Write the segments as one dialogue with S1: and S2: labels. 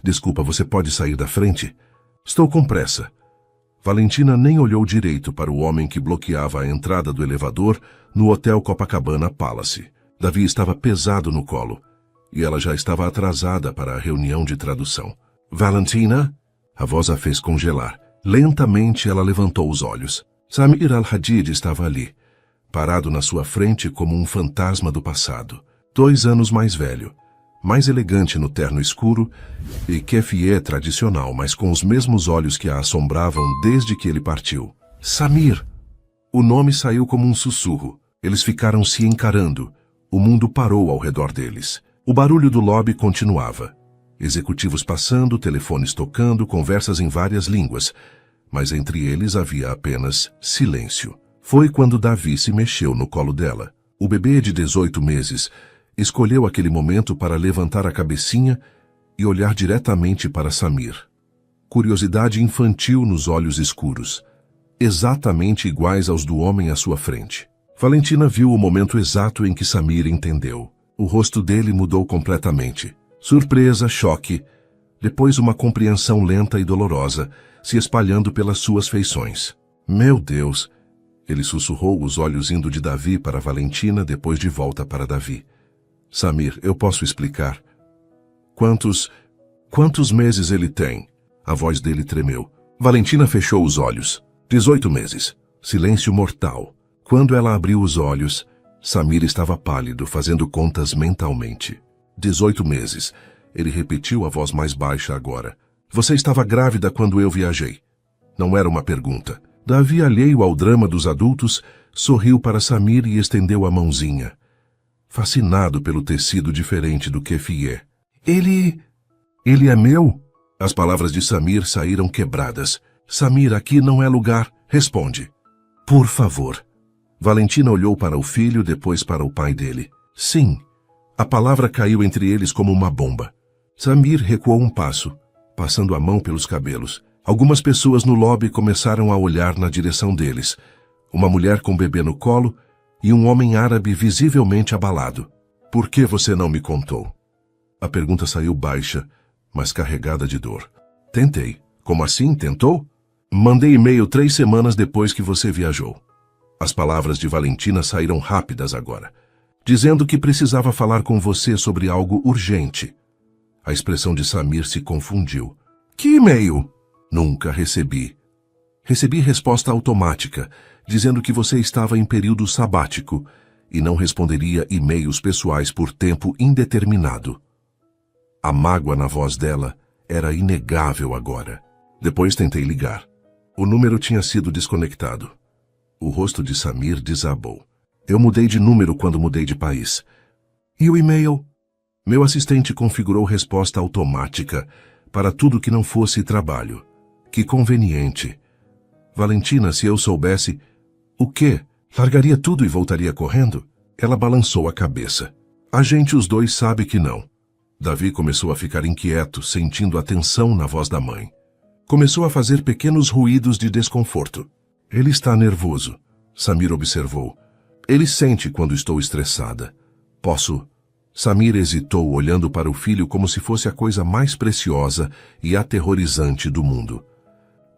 S1: Desculpa, você pode sair da frente? Estou com pressa. Valentina nem olhou direito para o homem que bloqueava a entrada do elevador no Hotel Copacabana Palace. Davi estava pesado no colo, e ela já estava atrasada para a reunião de tradução. Valentina? A voz a fez congelar. Lentamente ela levantou os olhos. Samir Al-Hadid estava ali, parado na sua frente como um fantasma do passado. 2 anos mais velho, mais elegante no terno escuro e keffieh tradicional, mas com os mesmos olhos que a assombravam desde que ele partiu. Samir! O nome saiu como um sussurro. Eles ficaram se encarando. O mundo parou ao redor deles. O barulho do lobby continuava. Executivos passando, telefones tocando, conversas em várias línguas. Mas entre eles havia apenas silêncio. Foi quando Davi se mexeu no colo dela. O bebê de 18 meses escolheu aquele momento para levantar a cabecinha e olhar diretamente para Samir. Curiosidade infantil nos olhos escuros, exatamente iguais aos do homem à sua frente. Valentina viu o momento exato em que Samir entendeu. O rosto dele mudou completamente. Surpresa, choque, depois uma compreensão lenta e dolorosa, se espalhando pelas suas feições. Meu Deus! Ele sussurrou, os olhos indo de Davi para Valentina, depois de volta para Davi. Samir, eu posso explicar. Quantos meses ele tem? A voz dele tremeu. Valentina fechou os olhos. 18 meses. Silêncio mortal. Quando ela abriu os olhos, Samir estava pálido, fazendo contas mentalmente. 18 meses. Ele repetiu a voz mais baixa agora. Você estava grávida quando eu viajei. Não era uma pergunta. Davi, alheio ao drama dos adultos, sorriu para Samir e estendeu a mãozinha, fascinado pelo tecido diferente do keffieh. Ele é meu? As palavras de Samir saíram quebradas. Samir, aqui não é lugar. Responde. Por favor. Valentina olhou para o filho, depois para o pai dele. Sim. A palavra caiu entre eles como uma bomba. Samir recuou um passo, passando a mão pelos cabelos. Algumas pessoas no lobby começaram a olhar na direção deles. Uma mulher com bebê no colo e um homem árabe visivelmente abalado. Por que você não me contou? A pergunta saiu baixa, mas carregada de dor. Tentei. Como assim? Tentou? Mandei e-mail 3 semanas depois que você viajou. As palavras de Valentina saíram rápidas agora, dizendo que precisava falar com você sobre algo urgente. A expressão de Samir se confundiu. Que e-mail? Nunca recebi. Recebi resposta automática, dizendo que você estava em período sabático e não responderia e-mails pessoais por tempo indeterminado. A mágoa na voz dela era inegável agora. Depois tentei ligar. O número tinha sido desconectado. O rosto de Samir desabou. Eu mudei de número quando mudei de país. E o e-mail? Meu assistente configurou resposta automática para tudo que não fosse trabalho. Que conveniente. Valentina, se eu soubesse... O quê? Largaria tudo e voltaria correndo? Ela balançou a cabeça. A gente os dois sabe que não. Davi começou a ficar inquieto, sentindo a tensão na voz da mãe. Começou a fazer pequenos ruídos de desconforto. Ele está nervoso, Samir observou. Ele sente quando estou estressada. Posso... Samir hesitou, olhando para o filho como se fosse a coisa mais preciosa e aterrorizante do mundo.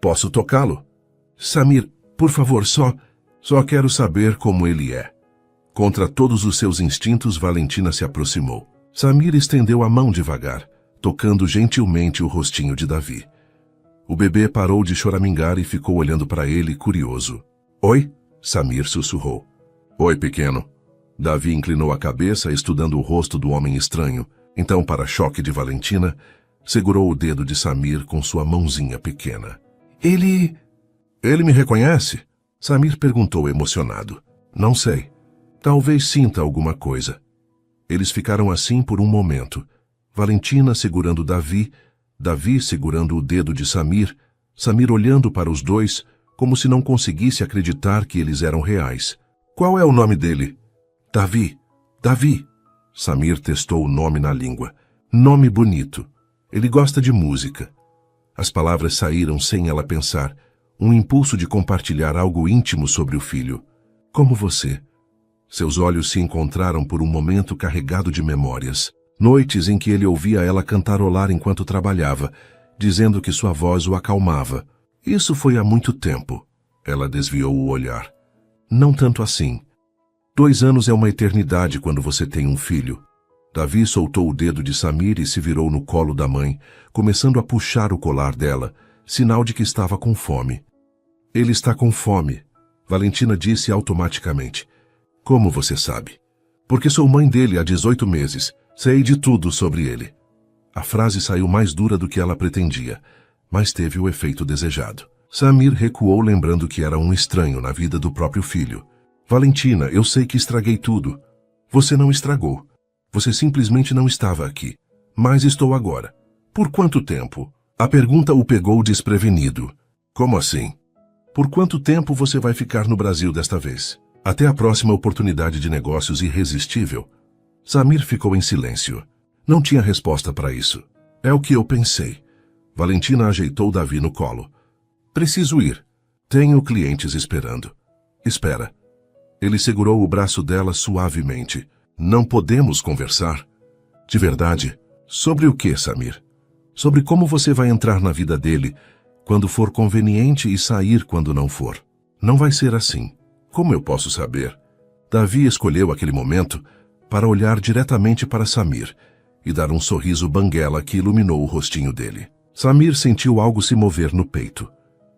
S1: Posso tocá-lo? Samir, por favor, só quero saber como ele é. Contra todos os seus instintos, Valentina se aproximou. Samir estendeu a mão devagar, tocando gentilmente o rostinho de Davi. O bebê parou de choramingar e ficou olhando para ele, curioso. Oi? Samir sussurrou. Oi, pequeno. Davi inclinou a cabeça, estudando o rosto do homem estranho. Então, para choque de Valentina, segurou o dedo de Samir com sua mãozinha pequena. Ele me reconhece? Samir perguntou emocionado. Não sei. Talvez sinta alguma coisa. Eles ficaram assim por um momento. Valentina segurando Davi, Davi segurando o dedo de Samir, Samir olhando para os dois, como se não conseguisse acreditar que eles eram reais. Qual é o nome dele? Davi. Davi. Samir testou o nome na língua. Nome bonito. Ele gosta de música. As palavras saíram sem ela pensar. Um impulso de compartilhar algo íntimo sobre o filho. Como você. Seus olhos se encontraram por um momento carregado de memórias. Noites em que ele ouvia ela cantarolar enquanto trabalhava, dizendo que sua voz o acalmava. Isso foi há muito tempo. Ela desviou o olhar. Não tanto assim. 2 anos é uma eternidade quando você tem um filho. Davi soltou o dedo de Samir e se virou no colo da mãe, começando a puxar o colar dela, sinal de que estava com fome. Ele está com fome, Valentina disse automaticamente. Como você sabe? Porque sou mãe dele há 18 meses. Sei de tudo sobre ele. A frase saiu mais dura do que ela pretendia, mas teve o efeito desejado. Samir recuou lembrando que era um estranho na vida do próprio filho. Valentina, eu sei que estraguei tudo. Você não estragou. Você simplesmente não estava aqui. Mas estou agora. Por quanto tempo? A pergunta o pegou desprevenido. Como assim? Por quanto tempo você vai ficar no Brasil desta vez? Até a próxima oportunidade de negócios irresistível? Samir ficou em silêncio. Não tinha resposta para isso. É o que eu pensei. Valentina ajeitou Davi no colo. Preciso ir. Tenho clientes esperando. Espera. Ele segurou o braço dela suavemente. Não podemos conversar? De verdade? Sobre o que, Samir? Sobre como você vai entrar na vida dele quando for conveniente e sair quando não for. Não vai ser assim. Como eu posso saber? Davi escolheu aquele momento para olhar diretamente para Samir e dar um sorriso banguela que iluminou o rostinho dele. Samir sentiu algo se mover no peito.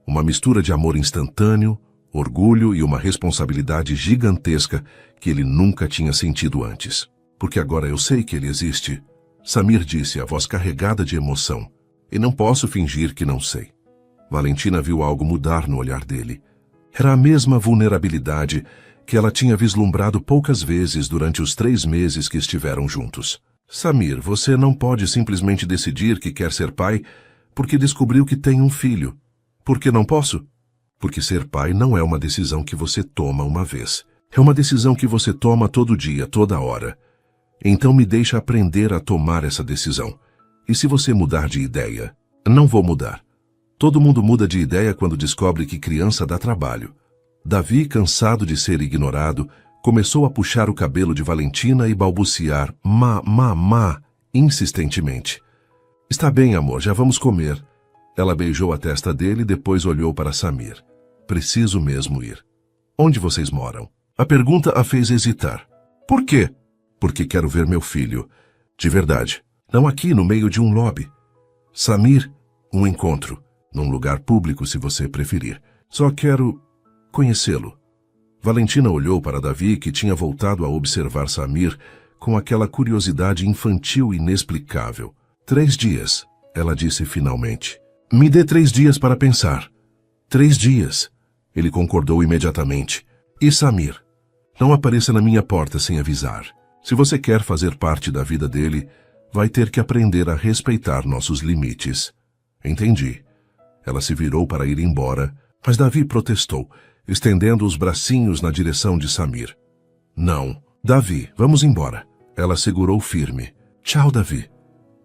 S1: Uma mistura de amor instantâneo, orgulho e uma responsabilidade gigantesca que ele nunca tinha sentido antes. Porque agora eu sei que ele existe, Samir disse, a voz carregada de emoção. E não posso fingir que não sei. Valentina viu algo mudar no olhar dele. Era a mesma vulnerabilidade que ela tinha vislumbrado poucas vezes durante os 3 meses que estiveram juntos. Samir, você não pode simplesmente decidir que quer ser pai porque descobriu que tem um filho. Por que não posso? Porque ser pai não é uma decisão que você toma uma vez. É uma decisão que você toma todo dia, toda hora. Então me deixa aprender a tomar essa decisão. E se você mudar de ideia? Não vou mudar. Todo mundo muda de ideia quando descobre que criança dá trabalho. Davi, cansado de ser ignorado, começou a puxar o cabelo de Valentina e balbuciar má, insistentemente. Está bem, amor, já vamos comer. Ela beijou a testa dele e depois olhou para Samir. Preciso mesmo ir. Onde vocês moram? A pergunta a fez hesitar. Por quê? Porque quero ver meu filho. De verdade. Não aqui no meio de um lobby. Samir, um encontro. Num lugar público, se você preferir. Só quero conhecê-lo. Valentina olhou para Davi, que tinha voltado a observar Samir com aquela curiosidade infantil inexplicável. 3 dias, ela disse finalmente. Me dê 3 dias para pensar. 3 dias. Ele concordou imediatamente. E Samir, não apareça na minha porta sem avisar. Se você quer fazer parte da vida dele, vai ter que aprender a respeitar nossos limites. Entendi. Ela se virou para ir embora, mas Davi protestou, estendendo os bracinhos na direção de Samir. Não. Davi, vamos embora. Ela segurou firme. Tchau, Davi.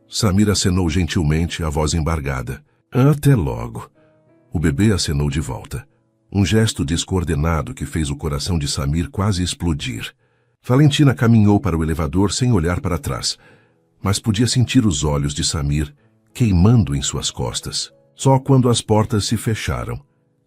S1: Samir acenou gentilmente, a voz embargada. Até logo. O bebê acenou de volta. Um gesto descoordenado que fez o coração de Samir quase explodir. Valentina caminhou para o elevador sem olhar para trás, mas podia sentir os olhos de Samir queimando em suas costas. Só quando as portas se fecharam,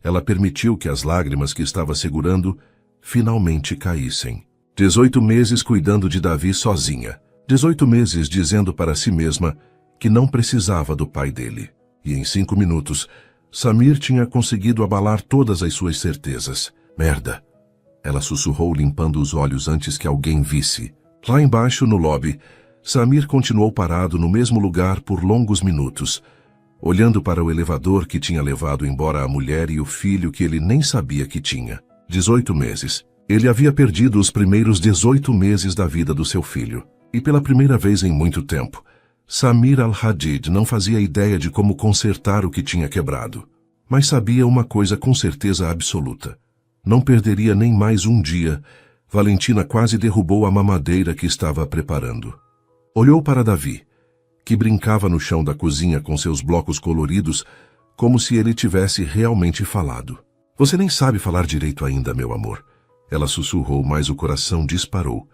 S1: ela permitiu que as lágrimas que estava segurando finalmente caíssem. 18 meses cuidando de Davi sozinha. 18 meses dizendo para si mesma que não precisava do pai dele. E em 5 minutos, Samir tinha conseguido abalar todas as suas certezas. Merda! Ela sussurrou limpando os olhos antes que alguém visse. Lá embaixo, no lobby, Samir continuou parado no mesmo lugar por longos minutos, olhando para o elevador que tinha levado embora a mulher e o filho que ele nem sabia que tinha. 18 meses. Ele havia perdido os primeiros 18 meses da vida do seu filho. E pela primeira vez em muito tempo, Samir al-Hadid não fazia ideia de como consertar o que tinha quebrado. Mas sabia uma coisa com certeza absoluta. Não perderia nem mais um dia. Valentina quase derrubou a mamadeira que estava preparando. Olhou para Davi, que brincava no chão da cozinha com seus blocos coloridos, como se ele tivesse realmente falado. Você nem sabe falar direito ainda, meu amor. Ela sussurrou, mas o coração disparou.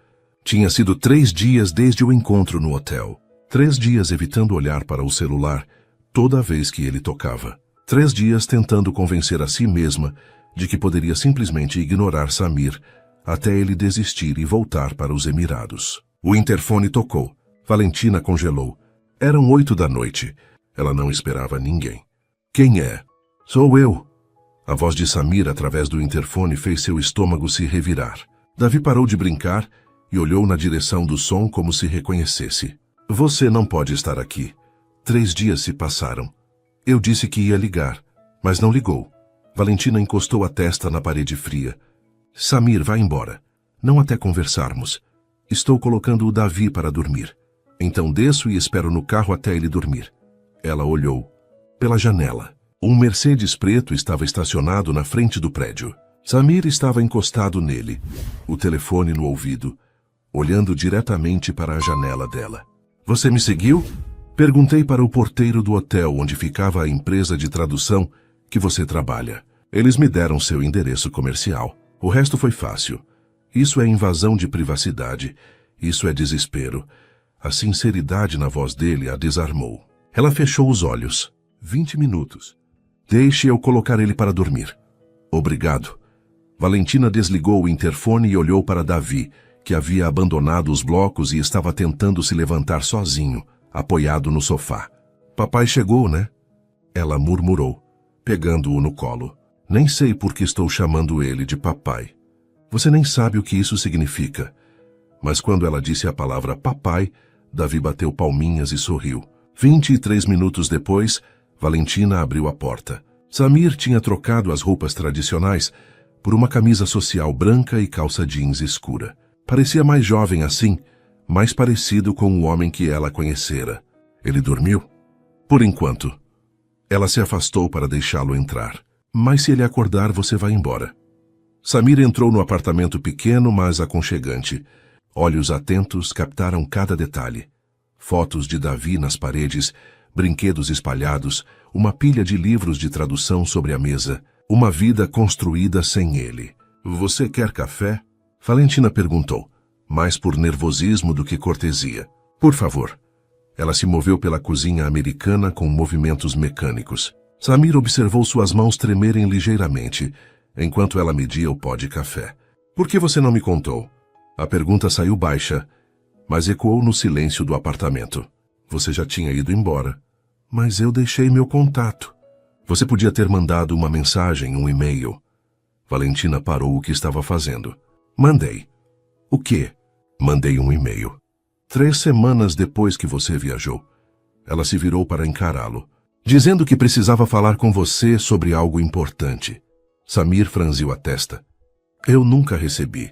S1: Tinha sido 3 dias desde o encontro no hotel. 3 dias evitando olhar para o celular toda vez que ele tocava. 3 dias tentando convencer a si mesma de que poderia simplesmente ignorar Samir até ele desistir e voltar para os Emirados. O interfone tocou. Valentina congelou. Eram 8 da noite. Ela não esperava ninguém. Quem é? Sou eu. A voz de Samir através do interfone fez seu estômago se revirar. Davi parou de brincar e olhou na direção do som como se reconhecesse. Você não pode estar aqui. 3 dias se passaram. Eu disse que ia ligar, mas não ligou. Valentina encostou a testa na parede fria. Samir, vá embora. Não até conversarmos. Estou colocando o Davi para dormir. Então desço e espero no carro até ele dormir. Ela olhou. Pela janela. Um Mercedes preto estava estacionado na frente do prédio. Samir estava encostado nele, o telefone no ouvido, olhando diretamente para a janela dela. Você me seguiu? Perguntei para o porteiro do hotel onde ficava a empresa de tradução que você trabalha. Eles me deram seu endereço comercial. O resto foi fácil. Isso é invasão de privacidade. Isso é desespero. A sinceridade na voz dele a desarmou. Ela fechou os olhos. 20 minutos. Deixe eu colocar ele para dormir. Obrigado. Valentina desligou o interfone e olhou para Davi, que havia abandonado os blocos e estava tentando se levantar sozinho, apoiado no sofá. Papai chegou, né? Ela murmurou, pegando-o no colo. Nem sei por que estou chamando ele de papai. Você nem sabe o que isso significa. Mas quando ela disse a palavra papai, Davi bateu palminhas e sorriu. 23 minutos depois, Valentina abriu a porta. Samir tinha trocado as roupas tradicionais por uma camisa social branca e calça jeans escura. Parecia mais jovem assim, mais parecido com o homem que ela conhecera. Ele dormiu? Por enquanto. Ela se afastou para deixá-lo entrar. Mas se ele acordar, você vai embora. Samir entrou no apartamento pequeno, mas aconchegante. Olhos atentos captaram cada detalhe. Fotos de Davi nas paredes, brinquedos espalhados, uma pilha de livros de tradução sobre a mesa, uma vida construída sem ele. Você quer café? Valentina perguntou, mais por nervosismo do que cortesia. Por favor. Ela se moveu pela cozinha americana com movimentos mecânicos. Samir observou suas mãos tremerem ligeiramente, enquanto ela media o pó de café. Por que você não me contou? A pergunta saiu baixa, mas ecoou no silêncio do apartamento. Você já tinha ido embora. Mas eu deixei meu contato. Você podia ter mandado uma mensagem, um e-mail. Valentina parou o que estava fazendo. Mandei. O quê? Mandei um e-mail. 3 semanas depois que você viajou. Ela se virou para encará-lo, dizendo que precisava falar com você sobre algo importante. Samir franziu a testa. Eu nunca recebi.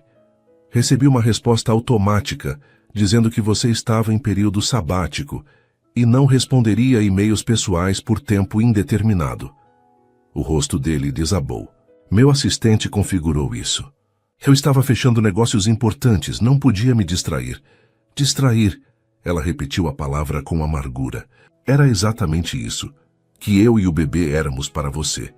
S1: Recebi uma resposta automática, dizendo que você estava em período sabático e não responderia a e-mails pessoais por tempo indeterminado. O rosto dele desabou. Meu assistente configurou isso. Eu estava fechando negócios importantes, não podia me distrair. Distrair, ela repetiu a palavra com amargura. Era exatamente isso, que eu e o bebê éramos para você.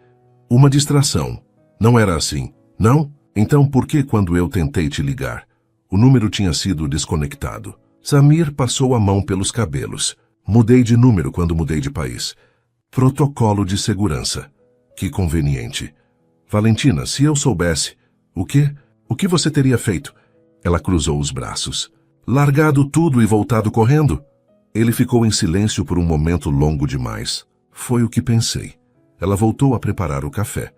S1: Uma distração. Não era assim, não? Então por que quando eu tentei te ligar, o número tinha sido desconectado? Samir passou a mão pelos cabelos. Mudei de número quando mudei de país. Protocolo de segurança. Que conveniente. Valentina, se eu soubesse... O quê? O que você teria feito? Ela cruzou os braços. Largado tudo e voltado correndo? Ele ficou em silêncio por um momento longo demais. Foi o que pensei. Ela voltou a preparar o café.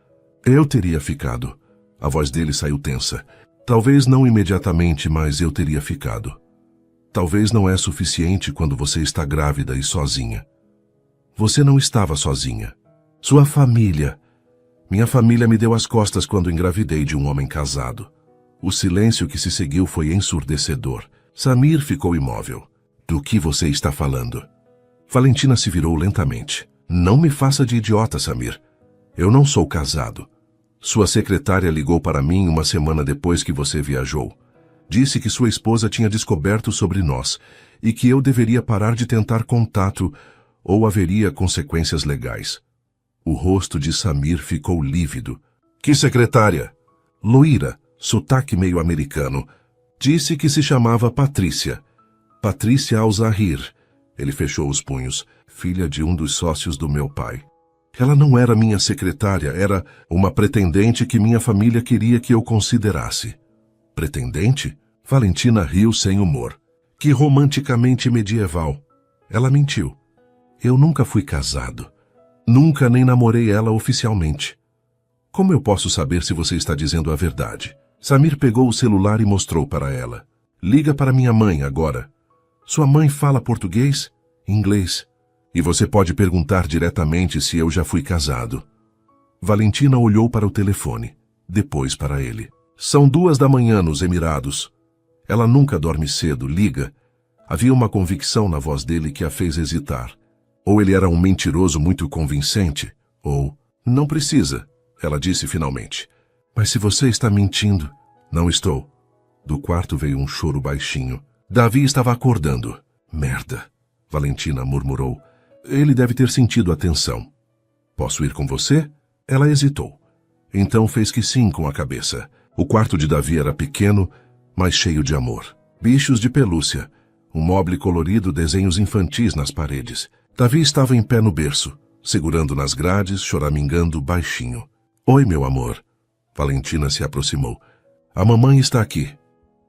S1: Eu teria ficado. A voz dele saiu tensa. Talvez não imediatamente, mas eu teria ficado. Talvez não é suficiente quando você está grávida e sozinha. Você não estava sozinha. Sua família. Minha família me deu as costas quando engravidei de um homem casado. O silêncio que se seguiu foi ensurdecedor. Samir ficou imóvel. Do que você está falando? Valentina se virou lentamente. Não me faça de idiota, Samir. Eu não sou casado. Sua secretária ligou para mim uma semana depois que você viajou. Disse que sua esposa tinha descoberto sobre nós e que eu deveria parar de tentar contato ou haveria consequências legais. O rosto de Samir ficou lívido. Que secretária? Loira, sotaque meio americano. Disse que se chamava Patrícia. Patrícia Al-Zahir. Ele fechou os punhos. Filha de um dos sócios do meu pai. Ela não era minha secretária, era uma pretendente que minha família queria que eu considerasse. Pretendente? Valentina riu sem humor. Que romanticamente medieval. Ela mentiu. Eu nunca fui casado. Nunca nem namorei ela oficialmente. Como eu posso saber se você está dizendo a verdade? Samir pegou o celular e mostrou para ela. Liga para minha mãe agora. Sua mãe fala português? Inglês. E você pode perguntar diretamente se eu já fui casado. Valentina olhou para o telefone, depois para ele. São 2 da manhã nos Emirados. Ela nunca dorme cedo, liga. Havia uma convicção na voz dele que a fez hesitar. Ou ele era um mentiroso muito convincente, ou... Não precisa, ela disse finalmente. Mas se você está mentindo... Não estou. Do quarto veio um choro baixinho. Davi estava acordando. Merda, Valentina murmurou. Ele deve ter sentido a tensão. Posso ir com você? Ela hesitou. Então fez que sim com a cabeça. O quarto de Davi era pequeno, mas cheio de amor. Bichos de pelúcia, um moble colorido, desenhos infantis nas paredes. Davi estava em pé no berço, segurando nas grades, choramingando baixinho. Oi, meu amor. Valentina se aproximou. A mamãe está aqui.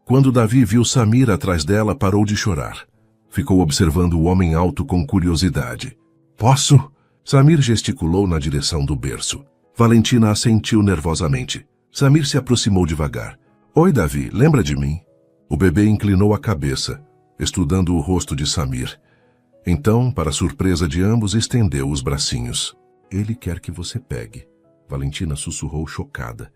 S1: Quando Davi viu Samir atrás dela, parou de chorar. Ficou observando o homem alto com curiosidade. Posso? Samir gesticulou na direção do berço. Valentina assentiu nervosamente. Samir se aproximou devagar. Oi, Davi, lembra de mim? O bebê inclinou a cabeça, estudando o rosto de Samir. Então, para surpresa de ambos, estendeu os bracinhos. Ele quer que você pegue. Valentina sussurrou chocada.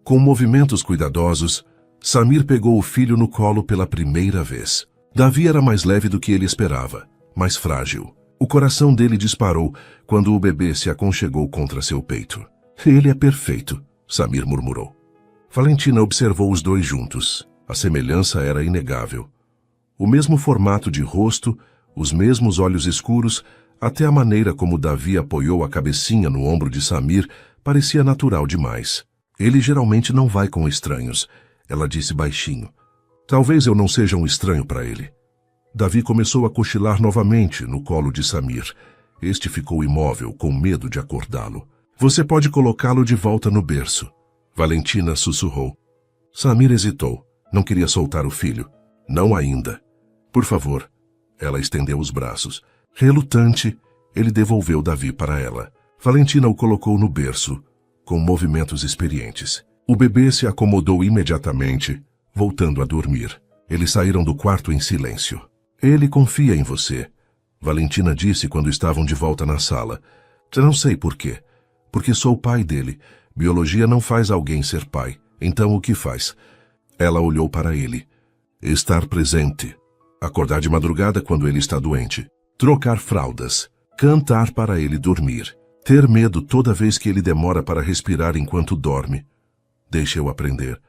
S1: Com movimentos cuidadosos, Samir pegou o filho no colo pela primeira vez. Davi era mais leve do que ele esperava, mais frágil. O coração dele disparou quando o bebê se aconchegou contra seu peito. Ele é perfeito, Samir murmurou. Valentina observou os dois juntos. A semelhança era inegável. O mesmo formato de rosto, os mesmos olhos escuros, até a maneira como Davi apoiou a cabecinha no ombro de Samir parecia natural demais. Ele geralmente não vai com estranhos, ela disse baixinho. Talvez eu não seja um estranho para ele. Davi começou a cochilar novamente no colo de Samir. Este ficou imóvel, com medo de acordá-lo. Você pode colocá-lo de volta no berço. Valentina sussurrou. Samir hesitou. Não queria soltar o filho. Não ainda. Por favor. Ela estendeu os braços. Relutante, ele devolveu Davi para ela. Valentina o colocou no berço, com movimentos experientes. O bebê se acomodou imediatamente, voltando a dormir. Eles saíram do quarto em silêncio. Ele confia em você, Valentina disse quando estavam de volta na sala. Não sei por quê. Porque sou o pai dele. Biologia não faz alguém ser pai. Então o que faz? Ela olhou para ele. Estar presente. Acordar de madrugada quando ele está doente. Trocar fraldas. Cantar para ele dormir. Ter medo toda vez que ele demora para respirar enquanto dorme. Deixe eu aprender.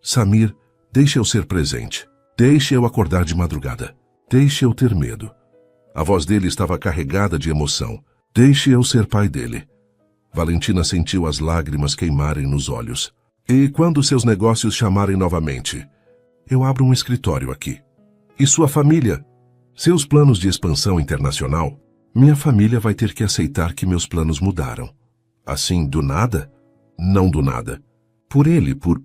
S1: Samir, deixe eu ser presente. Deixe eu acordar de madrugada. Deixe eu ter medo. A voz dele estava carregada de emoção. Deixe eu ser pai dele. Valentina sentiu as lágrimas queimarem nos olhos. E quando seus negócios chamarem novamente? Eu abro um escritório aqui. E sua família? Seus planos de expansão internacional? Minha família vai ter que aceitar que meus planos mudaram. Assim, do nada? Não do nada. Por ele, por...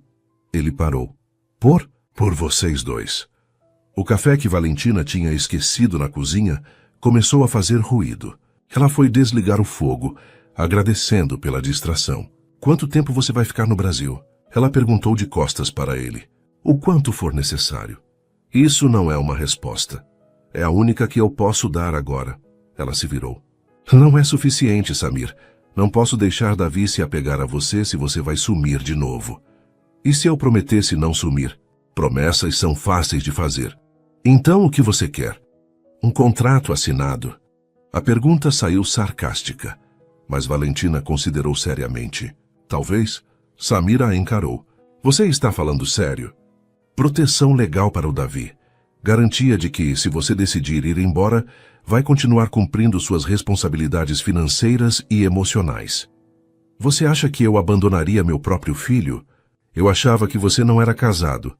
S1: Ele parou. Por vocês dois. O café que Valentina tinha esquecido na cozinha começou a fazer ruído. Ela foi desligar o fogo, agradecendo pela distração. Quanto tempo você vai ficar no Brasil? Ela perguntou de costas para ele. O quanto for necessário. Isso não é uma resposta. É a única que eu posso dar agora. Ela se virou. Não é suficiente, Samir. Não posso deixar Davi se apegar a você se você vai sumir de novo. E se eu prometesse não sumir? Promessas são fáceis de fazer. Então o que você quer? Um contrato assinado. A pergunta saiu sarcástica, mas Valentina considerou seriamente. Talvez. Samir a encarou. Você está falando sério? Proteção legal para o Davi. Garantia de que, se você decidir ir embora, vai continuar cumprindo suas responsabilidades financeiras e emocionais. Você acha que eu abandonaria meu próprio filho? Eu achava que você não era casado.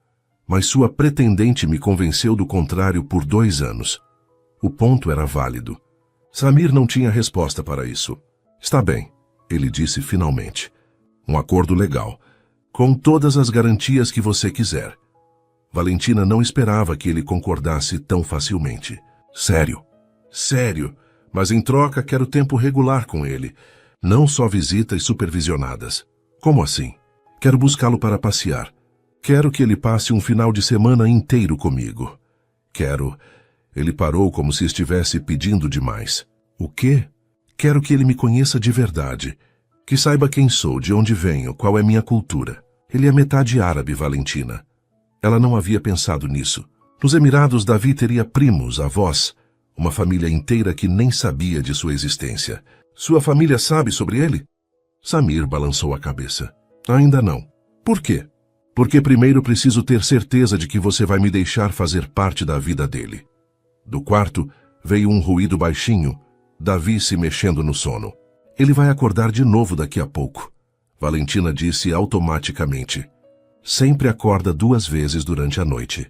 S1: Mas sua pretendente me convenceu do contrário por 2 anos. O ponto era válido. Samir não tinha resposta para isso. Está bem, ele disse finalmente. Um acordo legal, com todas as garantias que você quiser. Valentina não esperava que ele concordasse tão facilmente. Sério, sério, mas em troca quero tempo regular com ele, não só visitas supervisionadas. Como assim? Quero buscá-lo para passear. Quero que ele passe um final de semana inteiro comigo. Quero... Ele parou como se estivesse pedindo demais. O quê? Quero que ele me conheça de verdade. Que saiba quem sou, de onde venho, qual é minha cultura. Ele é metade árabe, Valentina. Ela não havia pensado nisso. Nos Emirados, Davi teria primos, avós, uma família inteira que nem sabia de sua existência. Sua família sabe sobre ele? Samir balançou a cabeça. Ainda não. Por quê? Porque primeiro preciso ter certeza de que você vai me deixar fazer parte da vida dele. Do quarto veio um ruído baixinho, Davi se mexendo no sono. Ele vai acordar de novo daqui a pouco. Valentina disse automaticamente. Sempre acorda 2 vezes durante a noite.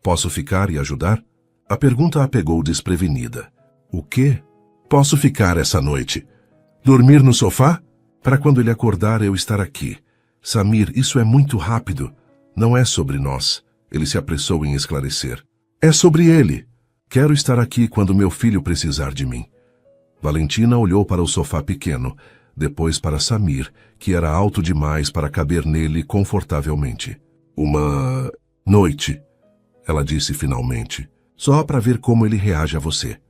S1: Posso ficar e ajudar? A pergunta a pegou desprevenida. O quê? Posso ficar essa noite? Dormir no sofá? Para quando ele acordar eu estar aqui. Samir, isso é muito rápido. Não é sobre nós. Ele se apressou em esclarecer. É sobre ele. Quero estar aqui quando meu filho precisar de mim. Valentina olhou para o sofá pequeno, depois para Samir, que era alto demais para caber nele confortavelmente. Uma noite, ela disse finalmente, só para ver como ele reage a você.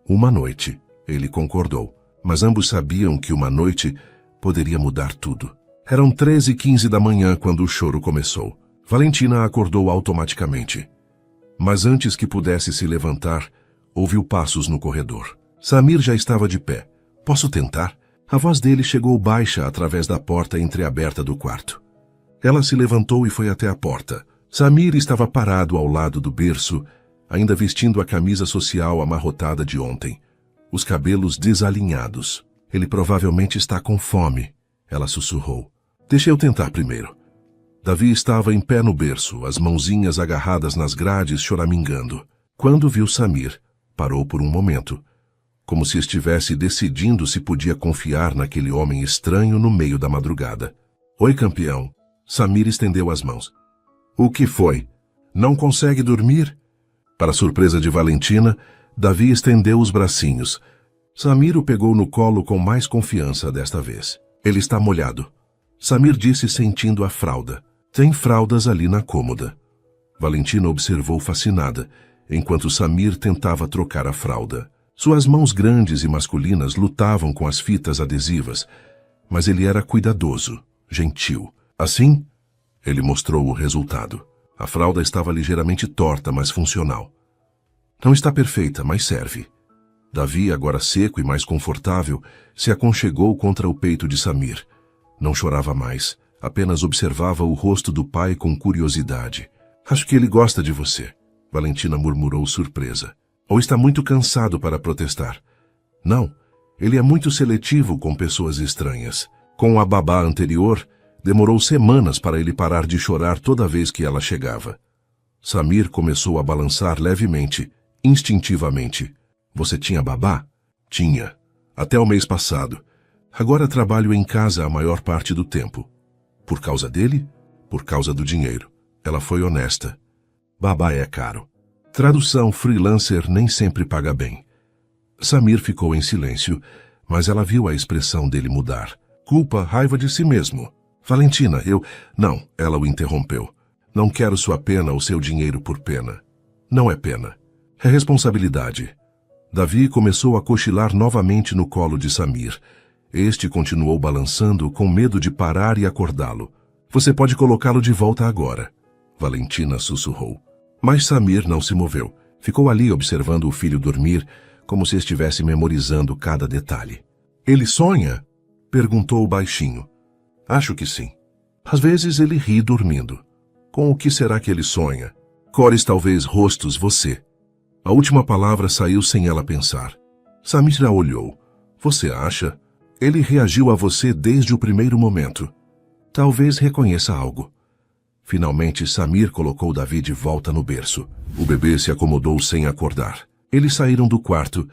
S1: Uma noite, ele concordou, mas ambos sabiam que uma noite poderia mudar tudo. Eram 13h15 da manhã quando o choro começou. Valentina acordou automaticamente. Mas antes que pudesse se levantar, ouviu passos no corredor. Samir já estava de pé. Posso tentar? A voz dele chegou baixa através da porta entreaberta do quarto. Ela se levantou e foi até a porta. Samir estava parado ao lado do berço, ainda vestindo a camisa social amarrotada de ontem, os cabelos desalinhados. Ele provavelmente está com fome, ela sussurrou. Deixa eu tentar primeiro. Davi estava em pé no berço, as mãozinhas agarradas nas grades, choramingando. Quando viu Samir, parou por um momento, como se estivesse decidindo se podia confiar naquele homem estranho no meio da madrugada. Oi, campeão. Samir estendeu as mãos. O que foi? Não consegue dormir? Para surpresa de Valentina, Davi estendeu os bracinhos. Samir o pegou no colo com mais confiança desta vez. Ele está molhado. Samir disse sentindo a fralda. Tem fraldas ali na cômoda. Valentina observou fascinada, enquanto Samir tentava trocar a fralda. Suas mãos grandes e masculinas lutavam com as fitas adesivas, mas ele era cuidadoso, gentil. Assim, ele mostrou o resultado. A fralda estava ligeiramente torta, mas funcional. Não está perfeita, mas serve. Davi, agora seco e mais confortável, se aconchegou contra o peito de Samir. Não chorava mais, apenas observava o rosto do pai com curiosidade. Acho que ele gosta de você, Valentina murmurou surpresa. Ou está muito cansado para protestar. Não, ele é muito seletivo com pessoas estranhas. Com a babá anterior, demorou semanas para ele parar de chorar toda vez que ela chegava. Samir começou a balançar levemente, instintivamente. Você tinha babá? Tinha. Até o mês passado. Agora trabalho em casa a maior parte do tempo. Por causa dele? Por causa do dinheiro. Ela foi honesta. Babá é caro. Tradução freelancer nem sempre paga bem. Samir ficou em silêncio, mas ela viu a expressão dele mudar. Culpa, raiva de si mesmo. Valentina, Não, ela o interrompeu. Não quero sua pena ou seu dinheiro por pena. Não é pena. É responsabilidade. Davi começou a cochilar novamente no colo de Samir. Este continuou balançando com medo de parar e acordá-lo. Você pode colocá-lo de volta agora. Valentina sussurrou. Mas Samir não se moveu. Ficou ali observando o filho dormir, como se estivesse memorizando cada detalhe. Ele sonha? Perguntou baixinho. Acho que sim. Às vezes ele ri dormindo. Com o que será que ele sonha? Cores, talvez, rostos, você. A última palavra saiu sem ela pensar. Samir a olhou. Você acha? Ele reagiu a você desde o primeiro momento. Talvez reconheça algo. Finalmente, Samir colocou Davi de volta no berço. O bebê se acomodou sem acordar. Eles saíram do quarto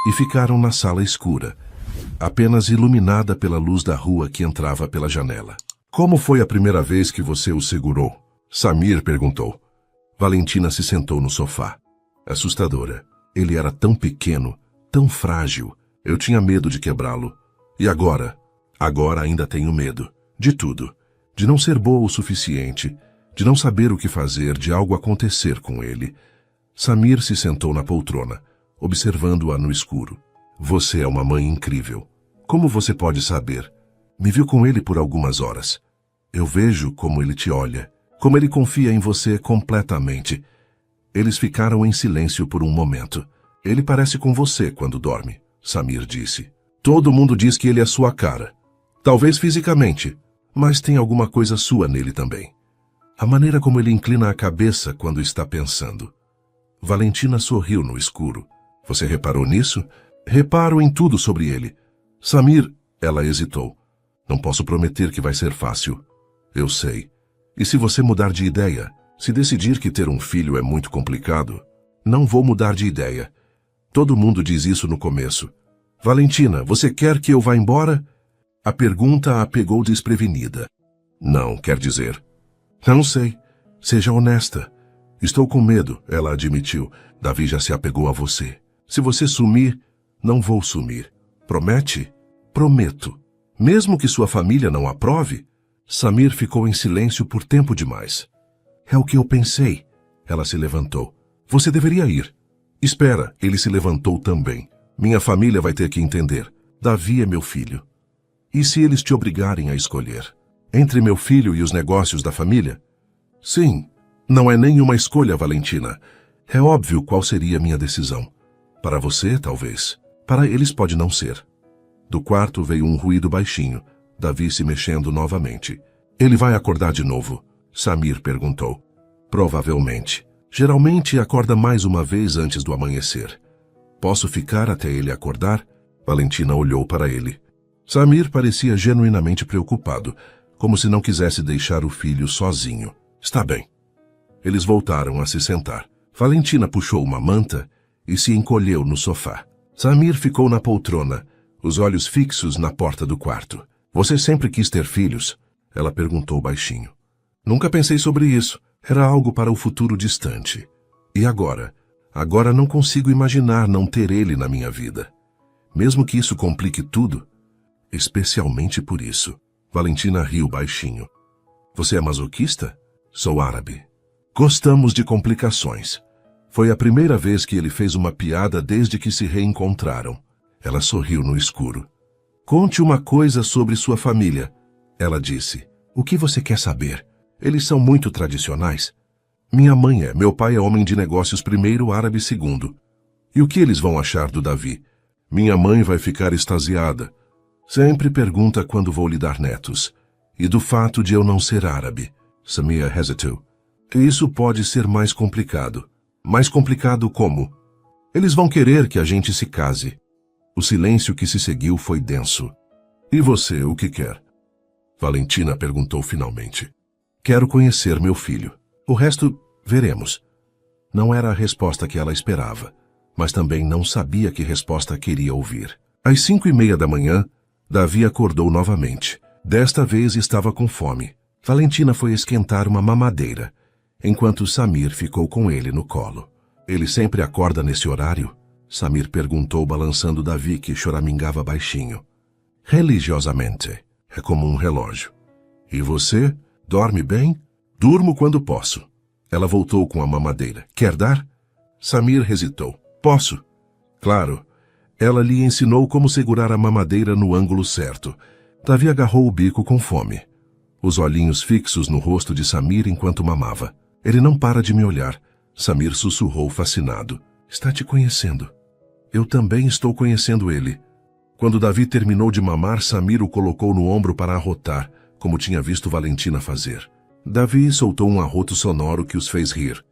S1: e ficaram na sala escura, apenas iluminada pela luz da rua que entrava pela janela. Como foi a primeira vez que você o segurou? Samir perguntou. Valentina se sentou no sofá. Assustadora. Ele era tão pequeno, tão frágil. Eu tinha medo de quebrá-lo. E agora? Agora ainda tenho medo. De tudo. De não ser boa o suficiente, de não saber o que fazer, de algo acontecer com ele. Samir se sentou na poltrona, observando-a no escuro. Você é uma mãe incrível. Como você pode saber? Me viu com ele por algumas horas. Eu vejo como ele te olha, como ele confia em você completamente. Eles ficaram em silêncio por um momento. Ele parece com você quando dorme, Samir disse. Todo mundo diz que ele é sua cara. Talvez fisicamente, mas tem alguma coisa sua nele também. A maneira como ele inclina a cabeça quando está pensando. Valentina sorriu no escuro. Você reparou nisso? Reparo em tudo sobre ele. Samir, ela hesitou. Não posso prometer que vai ser fácil. Eu sei. E se você mudar de ideia, se decidir que ter um filho é muito complicado, não vou mudar de ideia. Todo mundo diz isso no começo. Valentina, você quer que eu vá embora? A pergunta a pegou desprevenida. Não, quer dizer. Não sei. Seja honesta. Estou com medo, ela admitiu. Davi já se apegou a você. Se você sumir, não vou sumir. Promete? Prometo. Mesmo que sua família não aprove? Samir ficou em silêncio por tempo demais. É o que eu pensei. Ela se levantou. Você deveria ir. Espera, ele se levantou também. Minha família vai ter que entender. Davi é meu filho. E se eles te obrigarem a escolher? Entre meu filho e os negócios da família? Sim, não é nenhuma escolha, Valentina. É óbvio qual seria minha decisão. Para você, talvez. Para eles pode não ser. Do quarto veio um ruído baixinho. Davi se mexendo novamente. Ele vai acordar de novo? Samir perguntou. Provavelmente. Geralmente acorda mais uma vez antes do amanhecer. Posso ficar até ele acordar? Valentina olhou para ele. Samir parecia genuinamente preocupado, como se não quisesse deixar o filho sozinho. Está bem. Eles voltaram a se sentar. Valentina puxou uma manta e se encolheu no sofá. Samir ficou na poltrona, os olhos fixos na porta do quarto. Você sempre quis ter filhos? Ela perguntou baixinho. Nunca pensei sobre isso. Era algo para o futuro distante. E agora? Agora não consigo imaginar não ter ele na minha vida. Mesmo que isso complique tudo. Especialmente por isso. Valentina riu baixinho. Você é masoquista? Sou árabe. Gostamos de complicações. Foi a primeira vez que ele fez uma piada desde que se reencontraram. Ela sorriu no escuro. Conte uma coisa sobre sua família. Ela disse. O que você quer saber? Eles são muito tradicionais. Minha mãe é, meu pai é homem de negócios primeiro, árabe segundo. E o que eles vão achar do Davi? Minha mãe vai ficar extasiada. Sempre pergunta quando vou lhe dar netos. E do fato de eu não ser árabe. Samir hesitou. Isso pode ser mais complicado. Mais complicado como? Eles vão querer que a gente se case. O silêncio que se seguiu foi denso. E você, o que quer? Valentina perguntou finalmente. Quero conhecer meu filho. O resto, veremos. Não era a resposta que ela esperava, mas também não sabia que resposta queria ouvir. Às 5:30 da manhã, Davi acordou novamente. Desta vez estava com fome. Valentina foi esquentar uma mamadeira, enquanto Samir ficou com ele no colo. Ele sempre acorda nesse horário? Samir perguntou, balançando Davi, que choramingava baixinho. Religiosamente. É como um relógio. E você? Dorme bem? Durmo quando posso. Ela voltou com a mamadeira. Quer dar? Samir hesitou. Posso? Claro. Ela lhe ensinou como segurar a mamadeira no ângulo certo. Davi agarrou o bico com fome. Os olhinhos fixos no rosto de Samir enquanto mamava. Ele não para de me olhar. Samir sussurrou fascinado. Está te conhecendo. Eu também estou conhecendo ele. Quando Davi terminou de mamar, Samir o colocou no ombro para arrotar, como tinha visto Valentina fazer. Davi soltou um arroto sonoro que os fez rir.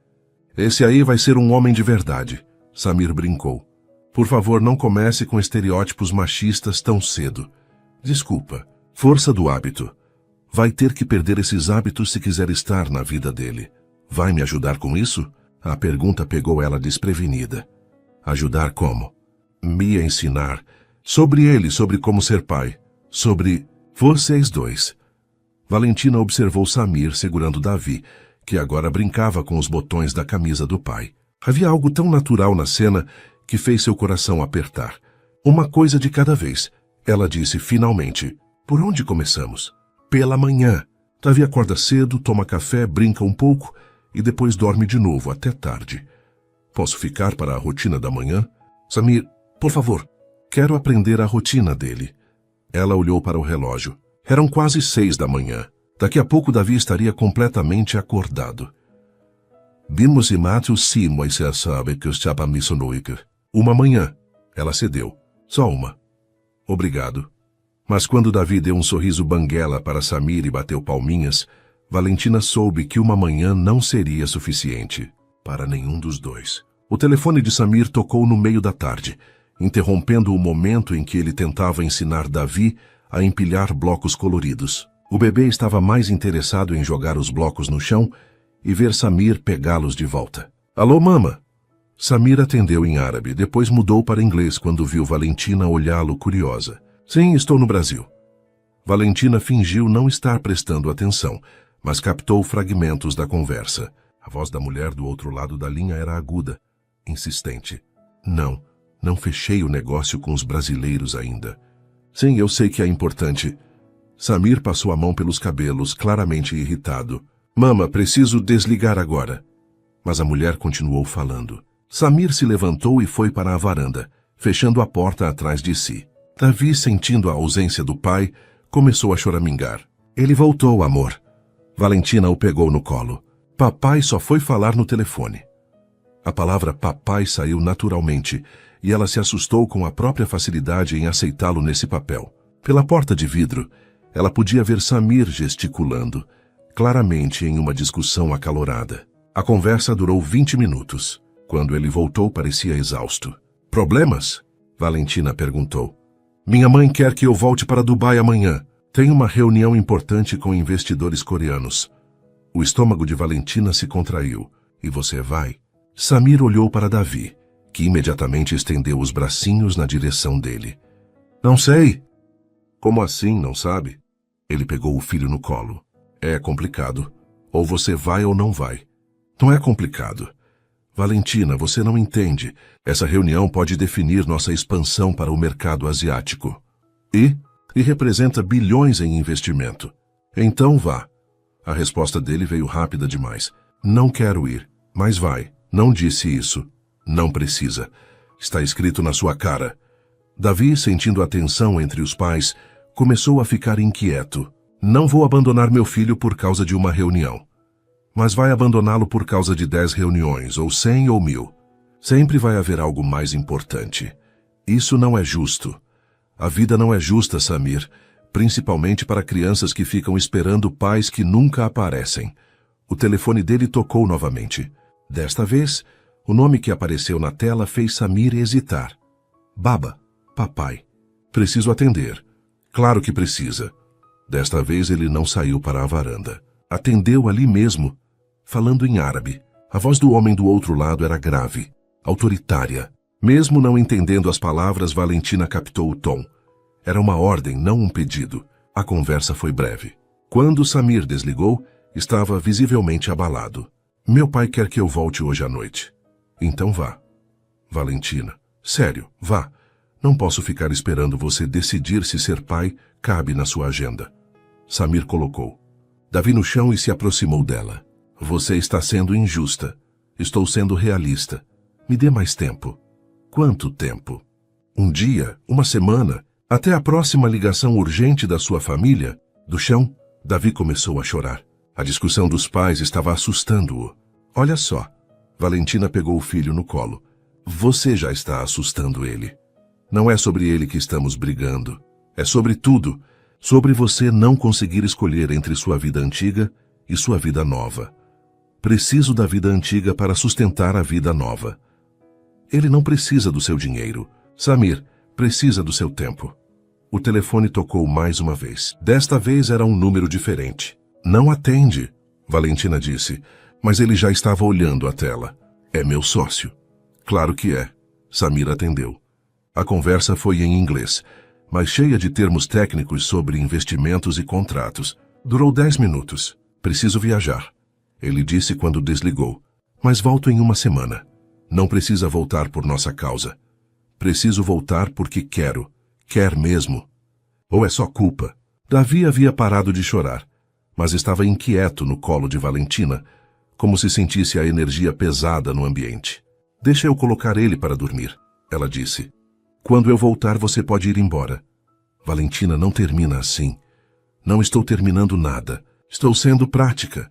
S1: Esse aí vai ser um homem de verdade, Samir brincou. Por favor, não comece com estereótipos machistas tão cedo. Desculpa. Força do hábito. Vai ter que perder esses hábitos se quiser estar na vida dele. Vai me ajudar com isso? A pergunta pegou ela desprevenida. Ajudar como? Me ensinar. Sobre ele, sobre como ser pai. Sobre vocês dois. Valentina observou Samir segurando Davi, que agora brincava com os botões da camisa do pai. Havia algo tão natural na cena que fez seu coração apertar. Uma coisa de cada vez. Ela disse finalmente. Por onde começamos? Pela manhã. Davi acorda cedo, toma café, brinca um pouco e depois dorme de novo até tarde. Posso ficar para a rotina da manhã? Samir, por favor, quero aprender a rotina dele. Ela olhou para o relógio. Eram quase 6 da manhã. Daqui a pouco Davi estaria completamente acordado. Vimos e mato sim, mas você sabe que estava me sonoica. Uma manhã. Ela cedeu. Só uma. Obrigado. Mas quando Davi deu um sorriso banguela para Samir e bateu palminhas, Valentina soube que uma manhã não seria suficiente para nenhum dos dois. O telefone de Samir tocou no meio da tarde, interrompendo o momento em que ele tentava ensinar Davi a empilhar blocos coloridos. O bebê estava mais interessado em jogar os blocos no chão e ver Samir pegá-los de volta. Alô, mama? Samir atendeu em árabe, depois mudou para inglês quando viu Valentina olhá-lo curiosa. Sim, estou no Brasil. Valentina fingiu não estar prestando atenção, mas captou fragmentos da conversa. A voz da mulher do outro lado da linha era aguda, insistente. Não fechei o negócio com os brasileiros ainda. Sim, eu sei que é importante. Samir passou a mão pelos cabelos, claramente irritado. Mama, preciso desligar agora. Mas a mulher continuou falando. Samir se levantou e foi para a varanda, fechando a porta atrás de si. Davi, sentindo a ausência do pai, começou a choramingar. Ele voltou, amor. Valentina o pegou no colo. Papai só foi falar no telefone. A palavra papai saiu naturalmente, e ela se assustou com a própria facilidade em aceitá-lo nesse papel. Pela porta de vidro, ela podia ver Samir gesticulando, claramente em uma discussão acalorada. A conversa durou 20 minutos. Quando ele voltou, parecia exausto. Problemas? Valentina perguntou. Minha mãe quer que eu volte para Dubai amanhã. Tem uma reunião importante com investidores coreanos. O estômago de Valentina se contraiu. E você vai? Samir olhou para Davi, que imediatamente estendeu os bracinhos na direção dele. Não sei. Como assim, não sabe? Ele pegou o filho no colo. É complicado. Ou você vai ou não vai. Não é complicado. Valentina, você não entende. Essa reunião pode definir nossa expansão para o mercado asiático. E representa bilhões em investimento. Então vá. A resposta dele veio rápida demais. Não quero ir, mas vai. Não disse isso. Não precisa. Está escrito na sua cara. Davi, sentindo a tensão entre os pais, começou a ficar inquieto. Não vou abandonar meu filho por causa de uma reunião. Mas vai abandoná-lo por causa de 10 reuniões, ou 100 ou 1000. Sempre vai haver algo mais importante. Isso não é justo. A vida não é justa, Samir, principalmente para crianças que ficam esperando pais que nunca aparecem. O telefone dele tocou novamente. Desta vez, o nome que apareceu na tela fez Samir hesitar. Baba, papai. Preciso atender. Claro que precisa. Desta vez ele não saiu para a varanda. Atendeu ali mesmo, falando em árabe. A voz do homem do outro lado era grave, autoritária. Mesmo não entendendo as palavras, Valentina captou o tom. Era uma ordem, não um pedido. A conversa foi breve. Quando Samir desligou, estava visivelmente abalado. Meu pai quer que eu volte hoje à noite. Então vá. Valentina. Sério, vá. Não posso ficar esperando você decidir se ser pai cabe na sua agenda. Samir colocou Davi no chão e se aproximou dela. Você está sendo injusta. Estou sendo realista. Me dê mais tempo. Quanto tempo? Um dia? Uma semana? Até a próxima ligação urgente da sua família? Do chão, Davi começou a chorar. A discussão dos pais estava assustando-o. Olha só. Valentina pegou o filho no colo. Você já está assustando ele. Não é sobre ele que estamos brigando. É sobre tudo. Sobre você não conseguir escolher entre sua vida antiga e sua vida nova. Preciso da vida antiga para sustentar a vida nova. Ele não precisa do seu dinheiro. Samir precisa do seu tempo. O telefone tocou mais uma vez. Desta vez era um número diferente. Não atende, Valentina disse, mas ele já estava olhando a tela. É meu sócio. Claro que é. Samir atendeu. A conversa foi em inglês, mas cheia de termos técnicos sobre investimentos e contratos. Durou 10 minutos. Preciso viajar. Ele disse quando desligou. Mas volto em uma semana. Não precisa voltar por nossa causa. Preciso voltar porque quero. Quer mesmo. Ou é só culpa? Davi havia parado de chorar, mas estava inquieto no colo de Valentina, como se sentisse a energia pesada no ambiente. Deixa eu colocar ele para dormir, ela disse. Quando eu voltar, você pode ir embora. Valentina, não termina assim. Não estou terminando nada. Estou sendo prática.